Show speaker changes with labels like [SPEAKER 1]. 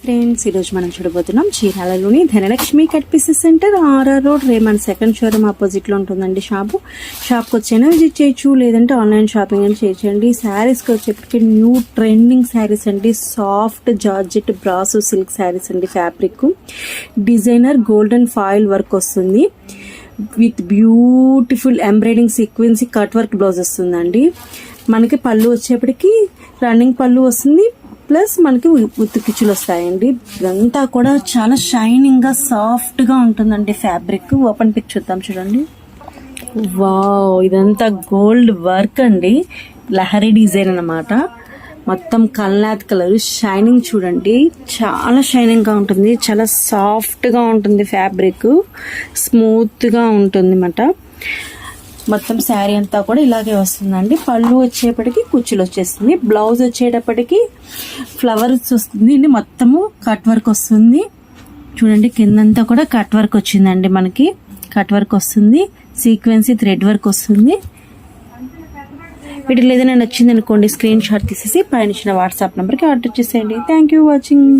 [SPEAKER 1] Friends, ఈరోజు మనం చూడబోతున్నాం చీరాలలోని Dhanalakshmi cut pieces centre, RR road, Raymond second showroom opposite లో ఉంటుందండి. షాప్కి వచ్చైనా విజిట్ చేయొచ్చు, లేదంటే ఆన్లైన్ షాపింగ్ అని చేయొచ్చండి. శారీస్కి వచ్చేప్పటికి న్యూ ట్రెండింగ్ శారీస్ అండి. Soft georgette brasso silk sarees అండి. Fabric designer golden foil work వస్తుంది with beautiful embroidering sequence cut work blouse వస్తుందండి. మనకి పళ్ళు వచ్చేప్పటికి రన్నింగ్ పళ్ళు వస్తుంది, ప్లస్ మనకి ఉత్తుకిచ్చులు వస్తాయండి. ఇదంతా కూడా చాలా షైనింగ్ గా సాఫ్ట్ గా ఉంటుందండి. ఫ్యాబ్రిక్ ఓపెన్ పిక్ చూద్దాం, చూడండి. వావ్, ఇదంతా గోల్డ్ వర్క్ అండి. లహరి డిజైన్ అన్నమాట. మొత్తం కల్నాథ్ కలర్ షైనింగ్ చూడండి, చాలా షైనింగ్ గా ఉంటుంది. చాలా సాఫ్ట్ గా ఉంటుంది. ఫ్యాబ్రిక్ స్మూత్ గా ఉంటుంది అన్నమాట. మొత్తం శారీ అంతా కూడా ఇలాగే వస్తుందండి. పళ్ళు వచ్చేప్పటికి కుచ్చులు వచ్చేస్తుంది. బ్లౌజ్ వచ్చేటప్పటికి ఫ్లవర్స్ వస్తుంది. మొత్తము కట్ వర్క్ వస్తుంది. చూడండి, కిందంతా కూడా కట్ వర్క్ వచ్చిందండి. మనకి కట్ వర్క్ వస్తుంది, సీక్వెన్సీ థ్రెడ్ వర్క్ వస్తుంది. వీటిలో ఏదైనా నచ్చింది అనుకోండి, స్క్రీన్ షాట్ తీసేసి పైన ఇచ్చిన వాట్సాప్ నెంబర్కి ఆర్డర్ చేసేయండి. Thank you watching.